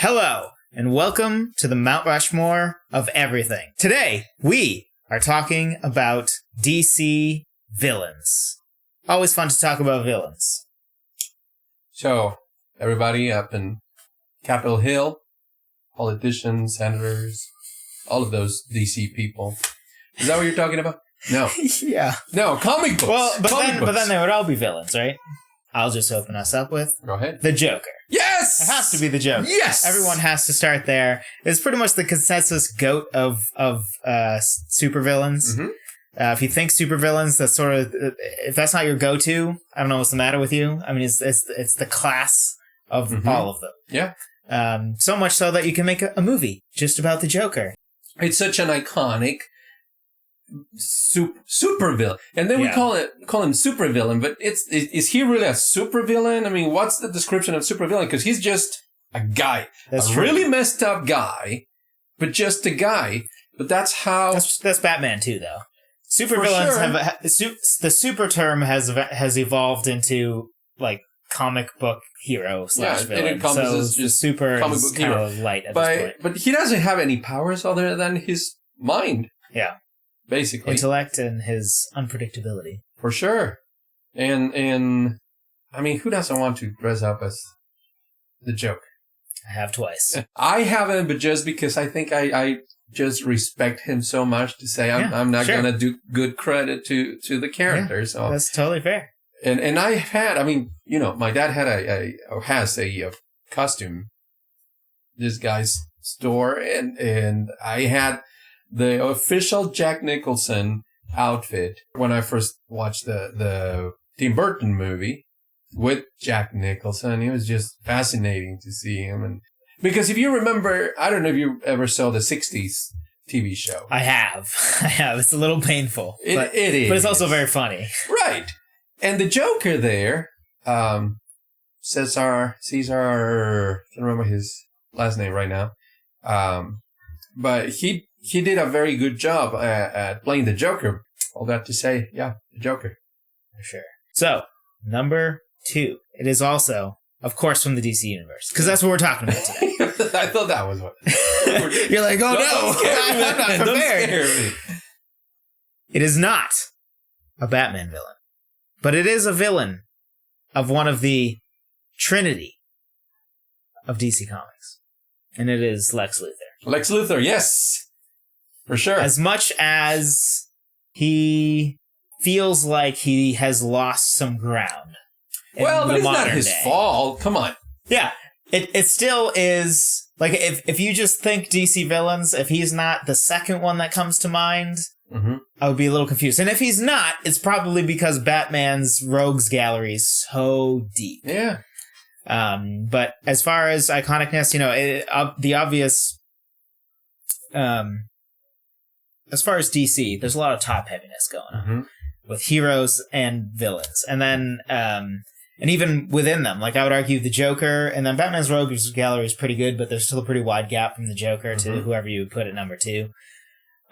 Hello, and welcome to the Mount Rushmore of everything. Today, we are talking about DC villains. Always fun to talk about villains. So, everybody up in Capitol Hill, politicians, senators, all of those DC people. Is that what you're talking about? No. Yeah. No, comic books. Well, but then they would all be villains, right? I'll just open us up with... Go ahead. The Joker. Yes! It has to be the Joker. Yes! Everyone has to start there. It's pretty much the consensus goat of supervillains. Mm-hmm. If you think supervillains, that's sort of... If that's not your go-to, I don't know what's the matter with you. I mean, it's the class of all of them. Yeah. So much so that you can make a movie just about the Joker. It's such an iconic super villain, and then we call him super villain. But is he really a super villain? I mean, what's the description of super villain? Because he's just a guy, That's a true. really messed up guy, but just a guy. But that's how that's Batman too, though. Supervillains have the super term has evolved into like comic book hero / villain. It encompasses so just super comic is book kind hero. of light at this point. But he doesn't have any powers other than his mind. Yeah. Basically. Intellect and his unpredictability. For sure. And I mean, who doesn't want to dress up as the Joker? I have twice. I haven't, but just because I think I just respect him so much to say I'm not going to do good credit to the character. Yeah, so that's totally fair. And I had, I mean, you know, my dad had has a costume, this guy's store, and I had the official Jack Nicholson outfit when I first watched the Tim Burton movie with Jack Nicholson. It was just fascinating to see him. And because if you remember, I don't know if you ever saw the 60s TV show. I have. It's a little painful. It is. But it's also very funny. Right. And the Joker there, Caesar, I can't remember his last name right now. But he did a very good job at playing the Joker. All that to say, yeah, the Joker. For sure. So, number 2. It is also, of course, from the DC universe. Because that's what we're talking about today. I thought that was what. You're like, oh no, I'm not prepared. Don't scare me. It is not a Batman villain. But it is a villain of one of the Trinity of DC Comics. And it is Lex Luthor. Lex Luthor, yes. For sure. As much as he feels like he has lost some ground. Well, but it's not his fault. Come on. Yeah. It still is, like, if you just think DC villains, if he's not the second one that comes to mind, I would be a little confused. And if he's not, it's probably because Batman's rogues gallery is so deep. Yeah. But as far as iconicness, you know, the obvious... as far as DC, there's a lot of top heaviness going on with heroes and villains. And then, and even within them, like I would argue the Joker and then Batman's rogues gallery is pretty good, but there's still a pretty wide gap from the Joker to whoever you would put at number 2.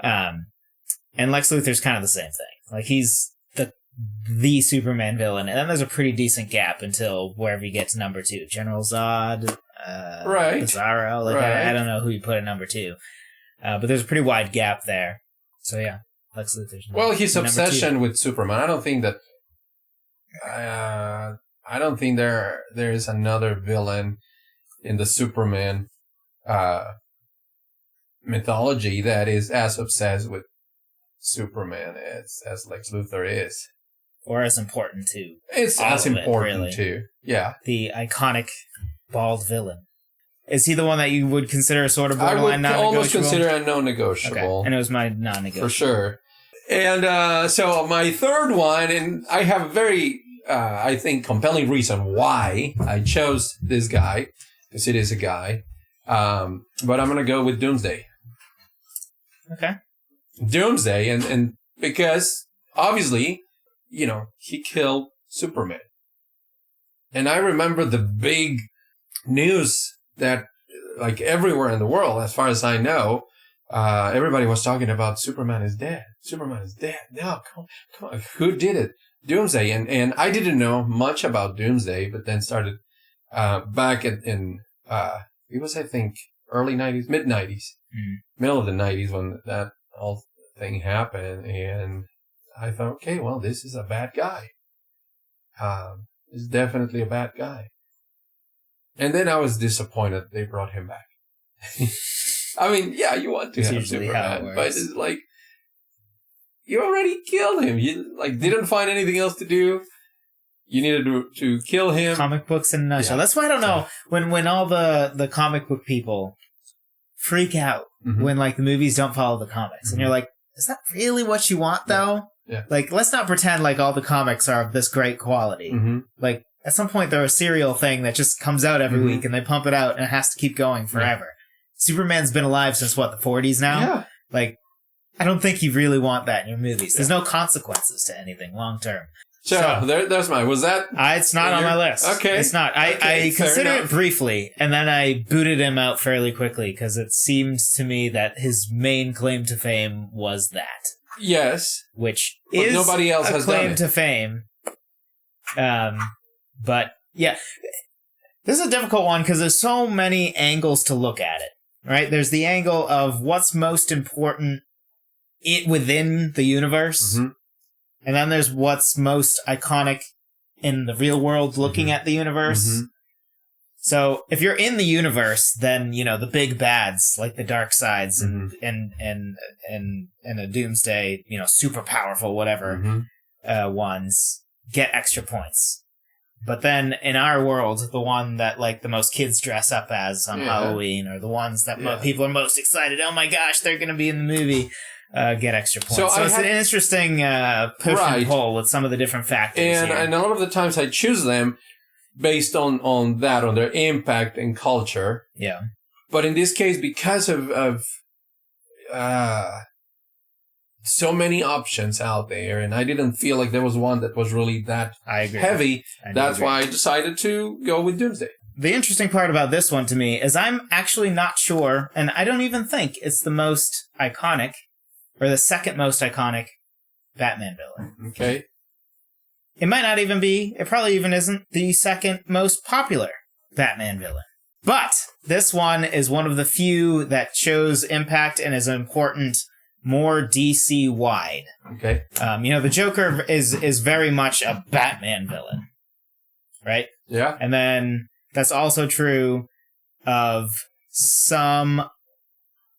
And Lex Luthor's kind of the same thing. Like he's the Superman villain. And then there's a pretty decent gap until wherever you get to number 2. General Zod, right. Bizarro. Like I don't know who you put at number 2. But there's a pretty wide gap there. So yeah, Lex Luthor's well, his obsession with Superman. I don't think that. I don't think there is another villain in the Superman mythology that is as obsessed with Superman as Lex Luthor is, or as important too. It's as important too. Yeah, the iconic bald villain. Is he the one that you would consider sort of borderline non-negotiable? I would almost consider a non-negotiable. Okay. And it was my non-negotiable. For sure. And so my third one, and I have a very, I think, compelling reason why I chose this guy, because it is a guy. But I'm going to go with Doomsday. Okay. Doomsday, and because, obviously, you know, he killed Superman. And I remember the big news that, like, everywhere in the world, as far as I know, everybody was talking about Superman is dead. Superman is dead. No, come on. Who did it? Doomsday. And I didn't know much about Doomsday, but then started back in the it was, I think, early 90s, mid 90s, middle of the 90s when that whole thing happened. And I thought, okay, well, this is a bad guy. This is definitely a bad guy. And then I was disappointed they brought him back. I mean, yeah, you want to have Superman, but it's like, you already killed him. You didn't find anything else to do. You needed to kill him. Comic books in a nutshell. Yeah. That's why I don't know when all the comic book people freak out when the movies don't follow the comics, and you're like, is that really what you want though? Yeah. Let's not pretend all the comics are of this great quality. At some point they're a serial thing that just comes out every week, and they pump it out, and it has to keep going forever. Superman's been alive since the 40s now. Yeah. I don't think you really want that in your movies. There's no consequences to anything long term. So there's mine. Was that? It's not on my list. Okay. It's not. I considered it briefly, and then I booted him out fairly quickly because it seems to me that his main claim to fame was that. Yes. Which but is nobody else has claim done it. to fame. But yeah, this is a difficult one because there's so many angles to look at it. Right? There's the angle of what's most important within the universe. And then there's what's most iconic in the real world looking at the universe. So if you're in the universe, then, the big bads, like the dark sides and a doomsday, super powerful, whatever, ones get extra points. But then in our world, the one that the most kids dress up as on Halloween, or the ones that people are most excited, oh my gosh, they're going to be in the movie, get extra points. So it's an interesting push and pull with some of the different factors. And a lot of the times I choose them based on their impact in culture. Yeah. But in this case, because of so many options out there, and I didn't feel like there was one that was really that heavy. That's why I decided to go with Doomsday. The interesting part about this one to me is I'm actually not sure, and I don't even think it's the most iconic, or the second most iconic Batman villain. Okay. It might not even be, it probably even isn't the second most popular Batman villain. But this one is one of the few that shows impact and is important more DC-wide. Okay. The Joker is very much a Batman villain, right? Yeah. And then that's also true of some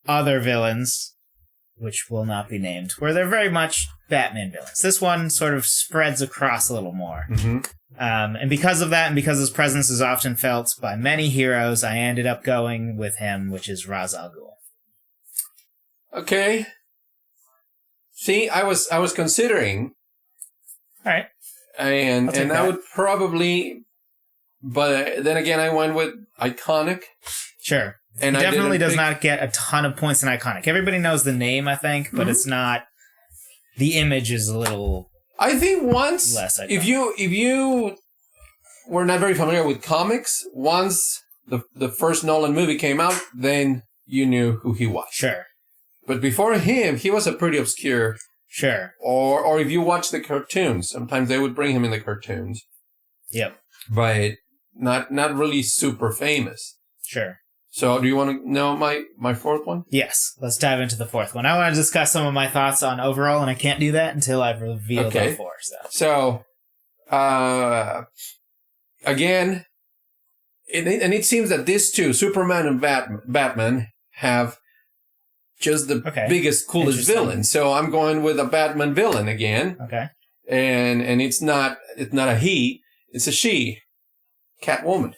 other villains, which will not be named, where they're very much Batman villains. This one sort of spreads across a little more. And because of that, and because his presence is often felt by many heroes, I ended up going with him, which is Ra's al Ghul. Okay. See, I was considering. All right. And I would probably, but then again, I went with iconic. Sure. And he definitely does not get a ton of points in iconic. Everybody knows the name, I think, but it's not. The image is a little. I think once, less iconic. if you were not very familiar with comics, once the first Nolan movie came out, then you knew who he was. Sure. But before him, he was a pretty obscure. Sure. Or if you watch the cartoons, sometimes they would bring him in the cartoons. Yep. But not really super famous. Sure. So do you want to know my fourth one? Yes. Let's dive into the fourth one. I want to discuss some of my thoughts on overall, and I can't do that until I've revealed the four. So, again, and it seems that these two, Superman and Batman, have just the biggest, coolest villain. So I'm going with a Batman villain again. Okay. And it's not a he, it's a she. Catwoman.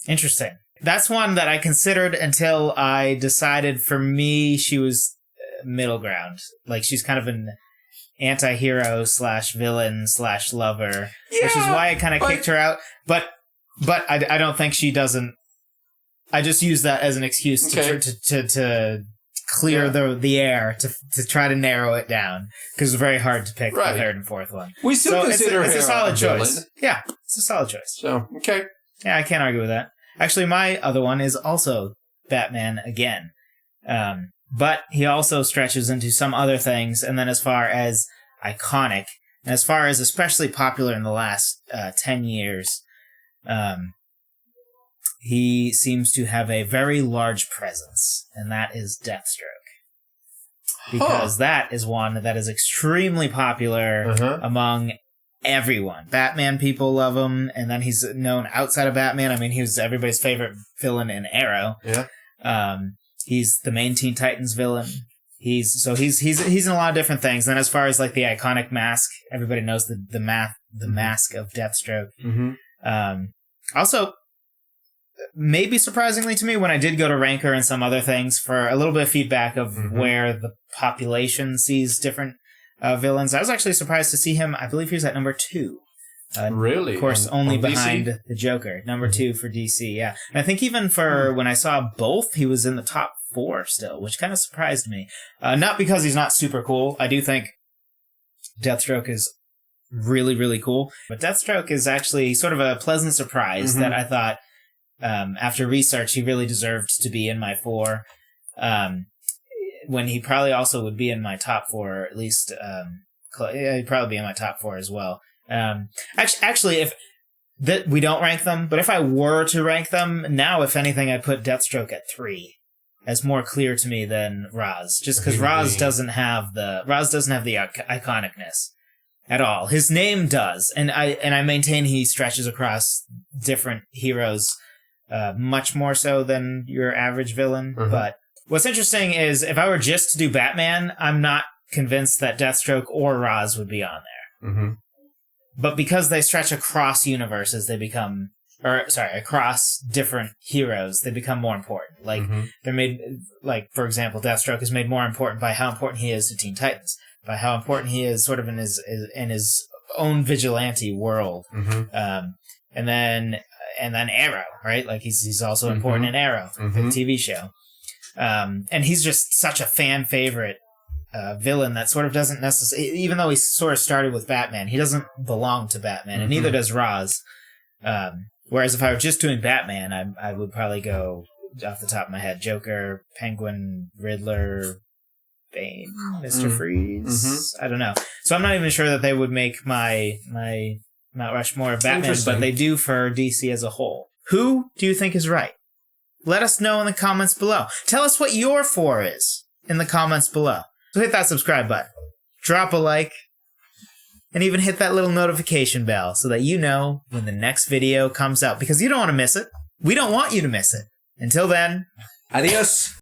Interesting. That's one that I considered until I decided for me she was middle ground. She's kind of an anti-hero / villain / lover, which is why I kind of kicked her out. But I don't think she doesn't. I just use that as an excuse to clear the air to try to narrow it down because it's very hard to pick the third and fourth one. We still consider it's her a solid choice. Villain. Yeah, it's a solid choice. So okay. Yeah, I can't argue with that. Actually, my other one is also Batman again. But he also stretches into some other things. And then as far as iconic, and as far as especially popular in the last 10 years, he seems to have a very large presence, and that is Deathstroke. Because that is one that is extremely popular among everyone. Batman people love him, and then he's known outside of Batman. I mean, he was everybody's favorite villain in Arrow. Yeah. He's the main Teen Titans villain. He's in a lot of different things. And as far as like the iconic mask, everybody knows the mask of Deathstroke. Also, maybe surprisingly to me, when I did go to Ranker and some other things for a little bit of feedback of where the population sees different villains, I was actually surprised to see him. I believe he was at number 2. Really? Of course, only behind the Joker. Number 2 for DC, yeah. And I think even for when I saw both, he was in the top 4 still, which kind of surprised me. Not because he's not super cool. I do think Deathstroke is really, really cool. But Deathstroke is actually sort of a pleasant surprise that I thought, after research, he really deserved to be in my 4. When he probably also would be in my top 4, or at least he'd probably be in my top 4 as well. Actually, if we don't rank them, but if I were to rank them now, if anything, I'd put Deathstroke at 3 as more clear to me than Ra's, just because Ra's doesn't have the iconicness at all. His name does, and I maintain he stretches across different heroes much more so than your average villain. But what's interesting is if I were just to do Batman, I'm not convinced that Deathstroke or Ra's would be on there. But because they stretch across universes, across different heroes, they become more important. Like, they're made, like, for example, Deathstroke is made more important by how important he is to Teen Titans, by how important he is sort of in his own vigilante world. And then Arrow, right? Like, he's also important in Arrow, the TV show. And he's just such a fan favorite villain that sort of doesn't necessarily, even though he sort of started with Batman, he doesn't belong to Batman, and neither does Ra's. Whereas if I were just doing Batman, I would probably go off the top of my head: Joker, Penguin, Riddler, Bane, Mr. Freeze. I don't know. So I'm not even sure that they would make my Mount Rushmore of Batman, but they do for DC as a whole. Who do you think is right? Let us know in the comments below. Tell us what your 4 is in the comments below. So hit that subscribe button, drop a like, and even hit that little notification bell so that you know when the next video comes out, because you don't want to miss it. We don't want you to miss it. Until then, adios.